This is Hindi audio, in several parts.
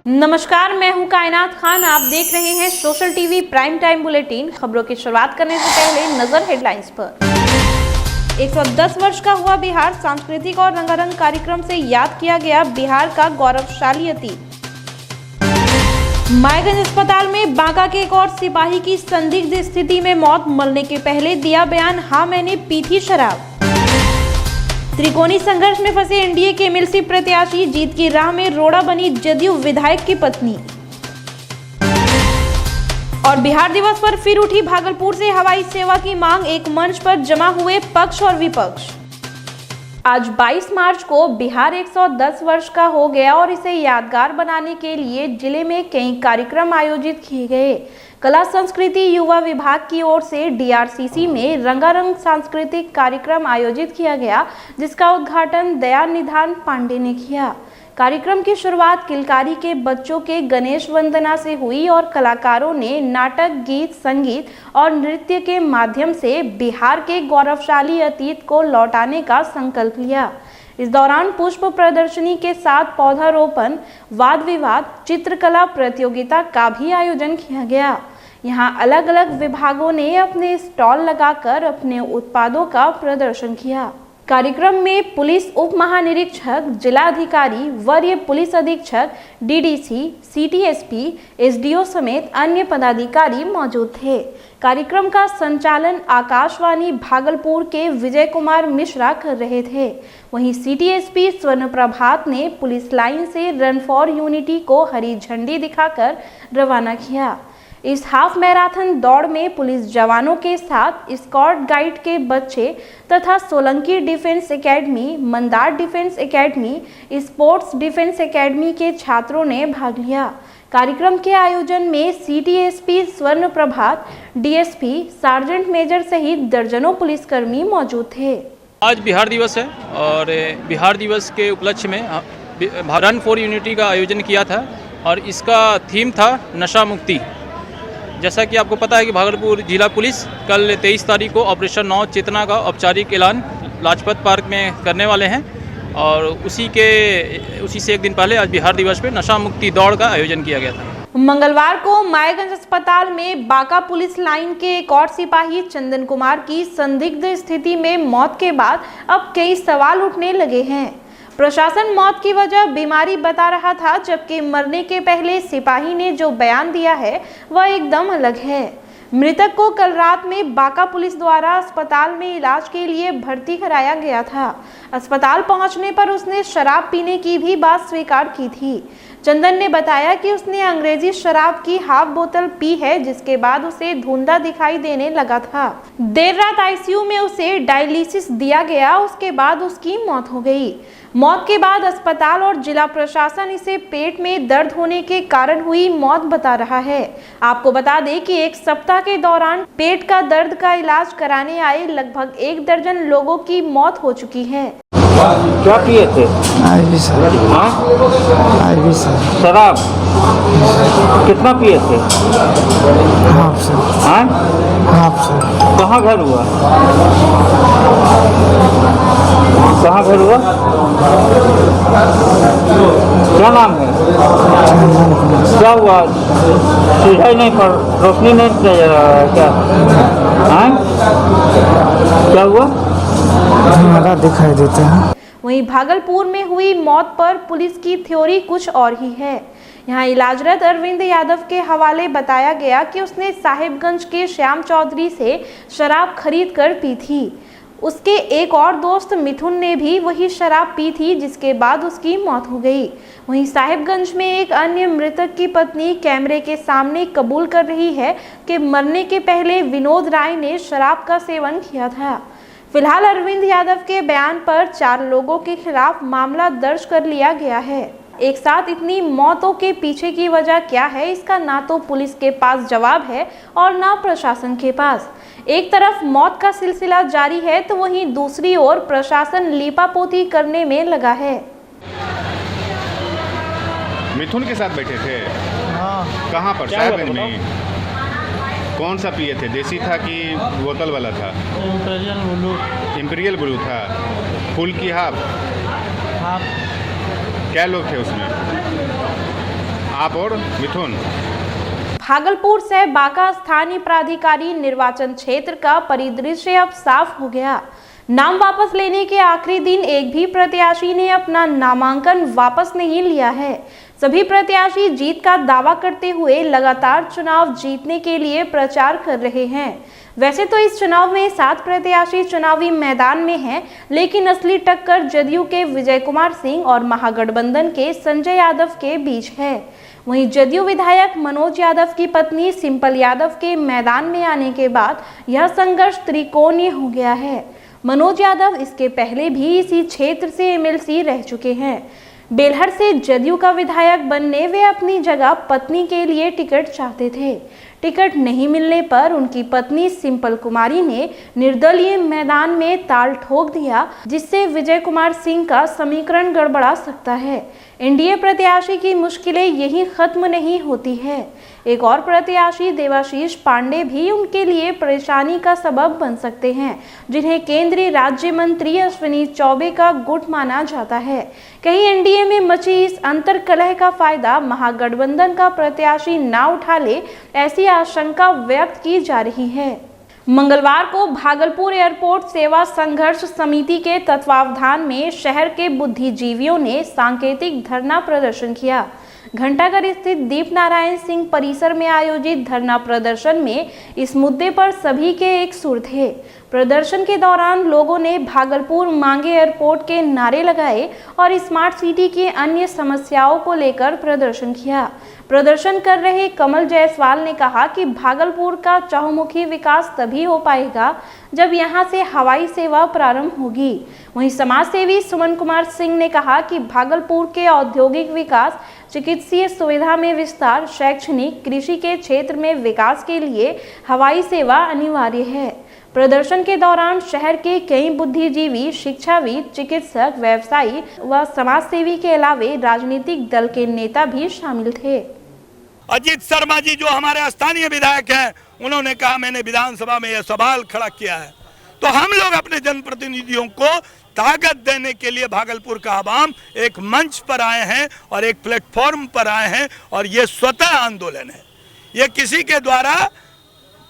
नमस्कार, मैं हूं कायनात खान। आप देख रहे हैं social TV prime time bulletin. खबरों की शुरुआत करने से पहले नजर हेडलाइंस पर। 110 वर्ष का हुआ बिहार। सांस्कृतिक और रंगारंग कार्यक्रम से याद किया गया बिहार का गौरवशाली अतीत। मायगंज अस्पताल में बांका के एक और सिपाही की संदिग्ध स्थिति में मौत। मरने के पहले दिया बयान, हाँ मैंने पी थी शराब। त्रिकोणी संघर्ष में फंसे एनडीए के एमएलसी प्रत्याशी। जीत की राह में रोड़ा बनी जदयू विधायक की पत्नी। और बिहार दिवस पर फिर उठी भागलपुर से हवाई सेवा की मांग। एक मंच पर जमा हुए पक्ष और विपक्ष। आज 22 मार्च को बिहार 110 वर्ष का हो गया और इसे यादगार बनाने के लिए जिले में कई कार्यक्रम आयोजित किए गए। कला संस्कृति युवा विभाग की ओर से डीआरसीसी में रंगारंग सांस्कृतिक कार्यक्रम आयोजित किया गया, जिसका उद्घाटन दयानिधान पांडे ने किया। कार्यक्रम की शुरुआत किलकारी के बच्चों के गणेश वंदना से हुई और कलाकारों ने नाटक, गीत, संगीत और नृत्य के माध्यम से बिहार के गौरवशाली अतीत को लौटाने का संकल्प लिया। इस दौरान पुष्प प्रदर्शनी के साथ पौधारोपण, वाद विवाद, चित्रकला प्रतियोगिता का भी आयोजन किया गया। यहाँ अलग अलग विभागों ने अपने स्टॉल लगाकर अपने उत्पादों का प्रदर्शन किया। कार्यक्रम में पुलिस उप महानिरीक्षक, जिलाधिकारी, वरीय पुलिस अधीक्षक, डीडीसी, सीटीएसपी, एसडीओ समेत अन्य पदाधिकारी मौजूद थे। कार्यक्रम का संचालन आकाशवाणी भागलपुर के विजय कुमार मिश्रा कर रहे थे। वहीं सीटीएसपी स्वर्ण प्रभात ने पुलिस लाइन से रन फॉर यूनिटी को हरी झंडी दिखाकर रवाना किया। इस हाफ मैराथन दौड़ में पुलिस जवानों के साथ स्काउट गाइड के बच्चे तथा Solanki defence academy, Mandar defence academy, sports defence academy के छात्रों ने भाग लिया। कार्यक्रम के आयोजन में सीटीएसपी स्वर्ण प्रभात, डीएसपी, सार्जेंट मेजर सहित दर्जनों पुलिसकर्मी मौजूद थे। आज बिहार दिवस है और बिहार दिवस के उपलक्ष्य में रन फॉर यूनिटी का आयोजन किया था और इसका थीम था नशा मुक्ति। जैसा कि आपको पता है कि भागलपुर जिला पुलिस कल 23 तारीख को ऑपरेशन 9 चेतना का औपचारिक ऐलान लाजपत पार्क में करने वाले हैं और उसी से एक दिन पहले आज बिहार दिवस पे नशा मुक्ति दौड़ का आयोजन किया गया था। मंगलवार को मायगंज अस्पताल में बांका पुलिस लाइन के एक और सिपाही चंदन कुमार की संदिग्ध स्थिति में मौत के बाद अब कई सवाल उठने लगे हैं। प्रशासन मौत की वजह बीमारी बता रहा था, जबकि मरने के पहले सिपाही ने जो बयान दिया है वह एकदम अलग है। मृतक को कल रात में बांका पुलिस द्वारा अस्पताल में इलाज के लिए भर्ती कराया गया था। अस्पताल पहुंचने पर उसने शराब पीने की भी बात स्वीकार की थी। चंदन ने बताया कि उसने अंग्रेजी शराब की हाफ बोतल पी है, जिसके बाद उसे धुंधला दिखाई देने लगा था। देर रात आईसीयू में उसे डायलिसिस दिया गया, उसके बाद उसकी मौत हो गई। मौत के बाद अस्पताल और जिला प्रशासन इसे पेट में दर्द होने के कारण हुई मौत बता रहा है। आपको बता दें कि एक सप्ताह के दौरान पेट का दर्द का इलाज कराने आए लगभग 1 दर्जन लोगों की मौत हो चुकी है। क्या पिए थे? IV sir. IV sir. शराब कितना पिए थे? Half sir. हाँ? Half sir. कहाँ घर हुआ? कहाँ घर हुआ? क्या नाम है? क्या हुआ? सूझा ही नहीं, पर रोशनी नहीं नजर आ रहा है क्या? हाँ? क्या हुआ? हमारा दिखाई देता है। वहीं भागलपुर में हुई मौत पर पुलिस की थ्योरी कुछ और ही है। यहाँ इलाजरत अरविंद यादव के हवाले बताया गया कि उसने साहिबगंज के श्याम चौधरी से शराब खरीद कर पी थी। उसके एक और दोस्त मिथुन ने भी वही शराब पी थी, जिसके बाद उसकी मौत हो गई। वहीं साहिबगंज में एक अन्य मृतक की पत्नी कैमरे के सामने कबूल कर रही है कि मरने के पहले विनोद राय ने शराब का सेवन किया था। फिलहाल अरविंद यादव के बयान पर 4 लोगों के खिलाफ मामला दर्ज कर लिया गया है। एक साथ इतनी मौतों के पीछे की वजह क्या है, इसका ना तो पुलिस के पास जवाब है और ना प्रशासन के पास। एक तरफ मौत का सिलसिला जारी है तो वहीं दूसरी ओर प्रशासन लीपापोती करने में लगा है। मिथुन के साथ बैठे थे? हाँ। कहाँ पर? साहिबगंज में। कौन सा पिए थे? देसी था कि बोतल वाला था? Imperial blue. इम्पीरियल ब्लू था। फुल की हाफ? हाफ। क्या लोग थे उसमें? आप और मिथुन। भागलपुर से बांका स्थानीय प्राधिकारी निर्वाचन क्षेत्र का परिदृश्य अब साफ हो गया। नाम वापस लेने के आखिरी दिन एक भी प्रत्याशी ने अपना नामांकन वापस नहीं लिया है। सभी प्रत्याशी जीत का दावा करते हुए लगातार चुनाव जीतने के लिए प्रचार कर रहे हैं। वैसे तो इस चुनाव में 7 प्रत्याशी चुनावी मैदान में हैं, लेकिन असली टक्कर जदयू के विजय कुमार सिंह और महागठबंधन के संजय यादव के बीच है। वहीं जदयू विधायक मनोज यादव की पत्नी सिंपल यादव के मैदान में आने के बाद यह संघर्ष त्रिकोणीय हो गया है। मनोज यादव इसके पहले भी इसी क्षेत्र से एमएलसी रह चुके हैं। बेलहर से जदयू का विधायक बनने वे अपनी जगह पत्नी के लिए टिकट चाहते थे। टिकट नहीं मिलने पर उनकी पत्नी सिंपल कुमारी ने निर्दलीय मैदान में ताल ठोक दिया, जिससे विजय कुमार सिंह का समीकरण गड़बड़ा सकता है। एनडीए प्रत्याशी की मुश्किलें यहीं खत्म नहीं होती है। एक और प्रत्याशी देवाशीष पांडे भी उनके लिए परेशानी का सबब बन सकते हैं, जिन्हें केंद्रीय राज्य मंत्री अश्विनी चौबे का गुट माना जाता है। कहीं एनडीए में मची इस अंतर कलह का फायदा महागठबंधन का प्रत्याशी ना उठा ले, ऐसी आशंका व्यक्त की जा रही है। मंगलवार को भागलपुर एयरपोर्ट सेवा संघर्ष समिति के तत्वावधान में शहर के बुद्धिजीवियों ने सांकेतिक धरना प्रदर्शन किया। घंटाघर स्थित दीप नारायण सिंह परिसर में आयोजित धरना प्रदर्शन में इस मुद्दे पर सभी के एक सुर थे। प्रदर्शन के दौरान लोगों ने भागलपुर मांगे एयरपोर्ट के नारे लगाए और स्मार्ट सिटी की अन्य समस्याओं को लेकर प्रदर्शन किया। प्रदर्शन कर रहे कमल जायसवाल ने कहा कि भागलपुर का चहुमुखी विकास तभी हो पाएगा जब यहां से हवाई सेवा प्रारंभ होगी। वहीं समाज सेवी सुमन कुमार सिंह ने कहा कि भागलपुर के औद्योगिक विकास, चिकित्सीय सुविधा में विस्तार, शैक्षणिक, कृषि के क्षेत्र में विकास के लिए हवाई सेवा अनिवार्य है। प्रदर्शन के दौरान शहर के कई बुद्धिजीवी, शिक्षाविद, चिकित्सक, व्यवसायी व समाजसेवी के अलावे राजनीतिक दल के नेता भी शामिल थे। अजीत शर्मा जी जो हमारे स्थानीय विधायक हैं, उन्होंने कहा, मैंने विधानसभा में यह सवाल खड़ा किया है, तो हम लोग अपने जनप्रतिनिधियों को ताकत देने के लिए भागलपुर का आवाम एक मंच पर आए हैं और एक प्लेटफॉर्म पर आए हैं और ये स्वतः आंदोलन है। ये किसी के द्वारा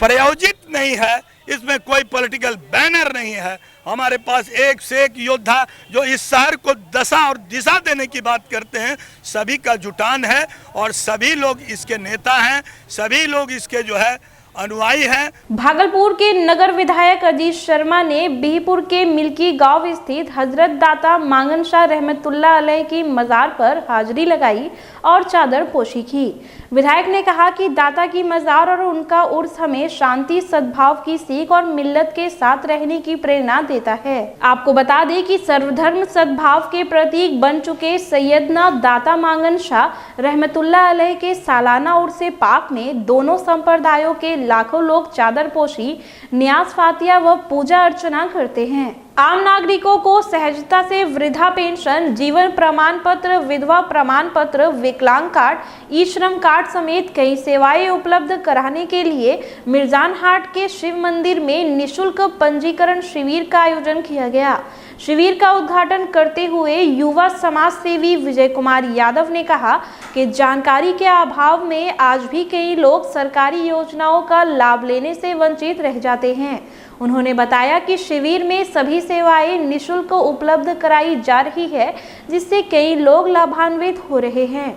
प्रायोजित नहीं है, इसमें कोई पॉलिटिकल बैनर नहीं है। हमारे पास एक से एक योद्धा जो इस शहर को दशा और दिशा देने की बात करते हैं, सभी का जुटान है और सभी लोग इसके नेता हैं, सभी लोग इसके जो है अनुयायी हैं। भागलपुर के नगर विधायक अजीत शर्मा ने बिहपुर के मिल्की गांव स्थित हजरत दाता मांगन शाह रहमतुल्लाह अलैह की मजार पर हाजिरी लगाई और चादर पोशी की। विधायक ने कहा कि दाता की मजार और उनका उर्स हमें शांति, सद्भाव की सीख और मिल्लत के साथ रहने की प्रेरणा देता है। आपको बता दें कि सर्वधर्म सद्भाव के प्रतीक बन चुके सैयदना दाता मांगन शाह रहमतुल्लाह अलैह के सालाना उर्से पाक में दोनों संप्रदायों के लाखों लोग चादर पोशी, नियाज फातिया व पूजा अर्चना करते हैं। आम नागरिकों को सहजता से वृद्धा पेंशन, जीवन प्रमाण पत्र, विधवा प्रमाण पत्र, विकलांग कार्ड, ई श्रम कार्ड समेत कई सेवाएं उपलब्ध कराने के लिए मिर्जान हाट के शिव मंदिर में निःशुल्क पंजीकरण शिविर का आयोजन किया गया। शिविर का उद्घाटन करते हुए युवा समाज सेवी विजय कुमार यादव ने कहा कि जानकारी के अभाव में आज भी कई लोग सरकारी योजनाओं का लाभ लेने से वंचित रह जाते हैं। उन्होंने बताया कि शिविर में सभी सेवाएं निःशुल्क उपलब्ध कराई जा रही है, जिससे कई लोग लाभान्वित हो रहे हैं।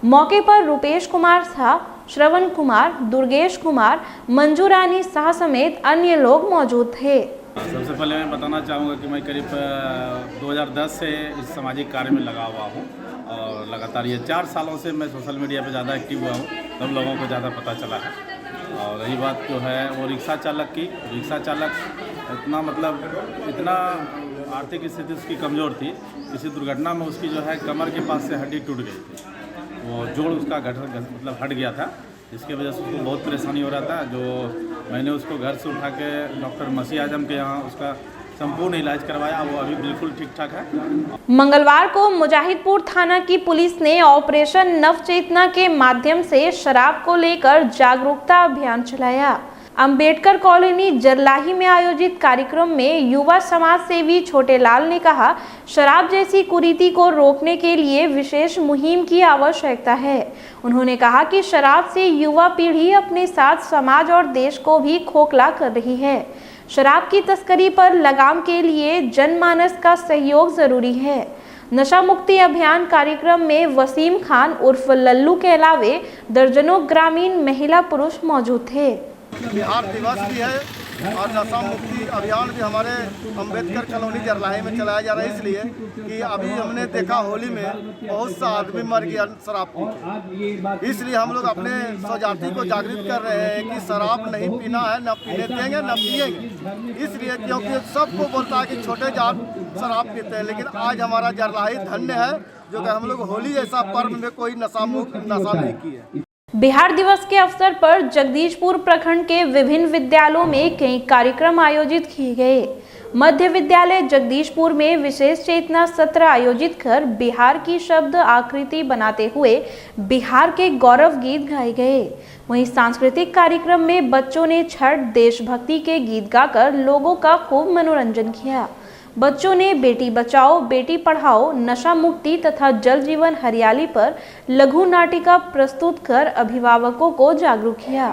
मौके पर रुपेश कुमार शाह, श्रवण कुमार, दुर्गेश कुमार, मंजू रानी शाह समेत अन्य लोग मौजूद थे। सबसे पहले मैं बताना चाहूँगा कि मैं करीब 2010 से इस सामाजिक कार्य में लगा हुआ हूँ और लगातार ये 4 सालों से मैं सोशल मीडिया पे ज़्यादा एक्टिव हुआ हूँ, तब लोगों को ज़्यादा पता चला है। और रही बात जो है वो रिक्शा चालक की, रिक्शा चालक इतना आर्थिक स्थिति उसकी कमज़ोर थी, किसी दुर्घटना में उसकी जो है कमर के पास से हड्डी टूट गई थी, वो जोड़ उसका हट गया था, जिसकी वजह से उसको बहुत परेशानी हो रहा था। जो मैंने उसको घर से उठा के डॉक्टर मसीह आजम के यहाँ उसका संपूर्ण इलाज करवाया, वो अभी बिल्कुल ठीक ठाक है। मंगलवार को मुजाहिदपुर थाना की पुलिस ने ऑपरेशन नवचेतना के माध्यम से शराब को लेकर जागरूकता अभियान चलाया। अंबेडकर कॉलोनी जरलाही में आयोजित कार्यक्रम में युवा समाज सेवी छोटेलाल ने कहा, शराब जैसी कुरीति को रोकने के लिए विशेष मुहिम की आवश्यकता है। उन्होंने कहा कि शराब से युवा पीढ़ी अपने साथ समाज और देश को भी खोखला कर रही है। शराब की तस्करी पर लगाम के लिए जनमानस का सहयोग जरूरी है। नशा मुक्ति अभियान कार्यक्रम में वसीम खान उर्फ लल्लू के अलावे दर्जनों ग्रामीण महिला पुरुष मौजूद थे। बिहार दिवस भी है और नशा मुक्ति अभियान भी हमारे अंबेडकर कॉलोनी जरलाही में चलाया जा रहा है, इसलिए कि अभी हमने देखा होली में बहुत सा आदमी मर गया शराब पी के। इसलिए हम लोग अपने स्वजाति को जागृत कर रहे हैं कि शराब नहीं पीना है, न पीने देंगे न पिएंगे। इसलिए क्योंकि सबको बोलता है कि छोटे जात शराब पीते हैं, लेकिन आज हमारा जरलाही धन्य है जो कि हम लोग होली जैसा पर्व में कोई नशा नहीं किए। बिहार दिवस के अवसर पर जगदीशपुर प्रखंड के विभिन्न विद्यालयों में कई कार्यक्रम आयोजित किए गए। मध्य विद्यालय जगदीशपुर में विशेष चेतना सत्र आयोजित कर बिहार की शब्द आकृति बनाते हुए बिहार के गौरव गीत गाए गए। वहीं सांस्कृतिक कार्यक्रम में बच्चों ने छठ देशभक्ति के गीत गाकर लोगों का खूब मनोरंजन किया। बच्चों ने बेटी बचाओ बेटी पढ़ाओ, नशा मुक्ति तथा जल जीवन हरियाली पर लघु नाटिका प्रस्तुत कर अभिभावकों को जागरूक किया।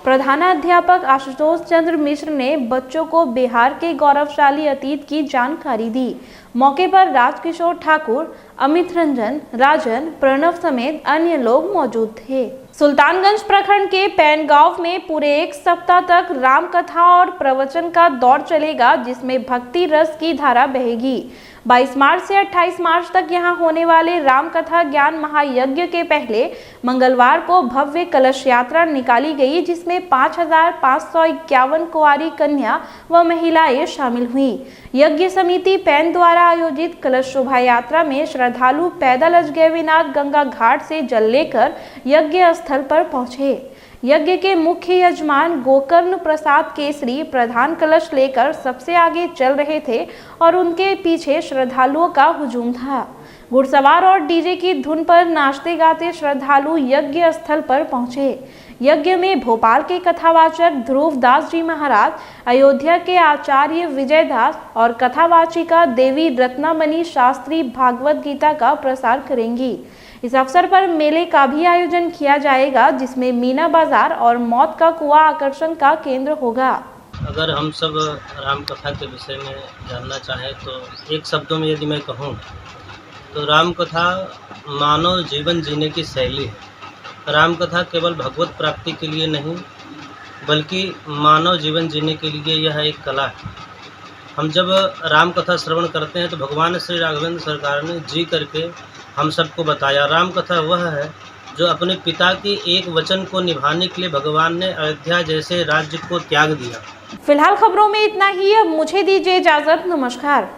प्रधानाध्यापक आशुतोष चंद्र मिश्र ने बच्चों को बिहार के गौरवशाली अतीत की जानकारी दी। मौके पर राजकिशोर ठाकुर, अमित रंजन, राजन, प्रणव समेत अन्य लोग मौजूद थे। सुल्तानगंज प्रखंड के पैन गांव में पूरे एक सप्ताह तक राम कथा और प्रवचन का दौर चलेगा, जिसमें भक्ति रस की धारा बहेगी। 22 मार्च से 28 मार्च तक यहां होने वाले राम कथा ज्ञान महायज्ञ के पहले मंगलवार को भव्य कलश यात्रा निकाली गई, जिसमें 5551 कुंवारी कन्या व महिलाएं शामिल हुई। यज्ञ समिति पैन द्वारा आयोजित कलश शोभा यात्रा में श्रद्धालु पैदल अजगैविनाथ गंगा घाट से जल लेकर यज्ञ स्थल पर पहुंचे। यज्ञ के मुख्य यजमान गोकर्ण प्रसाद केसरी प्रधान कलश लेकर सबसे आगे चल रहे थे और उनके पीछे श्रद्धालुओं का हुजूम था। घुड़सवार और डीजे की धुन पर नाचते गाते श्रद्धालु यज्ञ स्थल पर पहुंचे। यज्ञ में भोपाल के कथावाचक ध्रुव दास जी महाराज, अयोध्या के आचार्य विजय दास और कथावाचिका देवी रत्नामणि शास्त्री भागवत गीता का प्रसार करेंगी। इस अवसर पर मेले का भी आयोजन किया जाएगा, जिसमें मीना बाजार और मौत का कुआं आकर्षण का केंद्र होगा। अगर हम सब राम कथा के विषय में जानना चाहें तो एक शब्दों में यदि मैं कहूँ तो राम कथा मानव जीवन जीने की शैली है। राम कथा केवल भगवत प्राप्ति के लिए नहीं बल्कि मानव जीवन जीने के लिए यह एक कला है। हम जब राम कथा श्रवण करते हैं तो भगवान श्री राघवेंद्र सरकार ने जी करके हम सबको बताया। राम कथा वह है जो अपने पिता के एक वचन को निभाने के लिए भगवान ने अयोध्या जैसे राज्य को त्याग दिया। फिलहाल खबरों में इतना ही। अब मुझे दीजिए इजाजत। नमस्कार।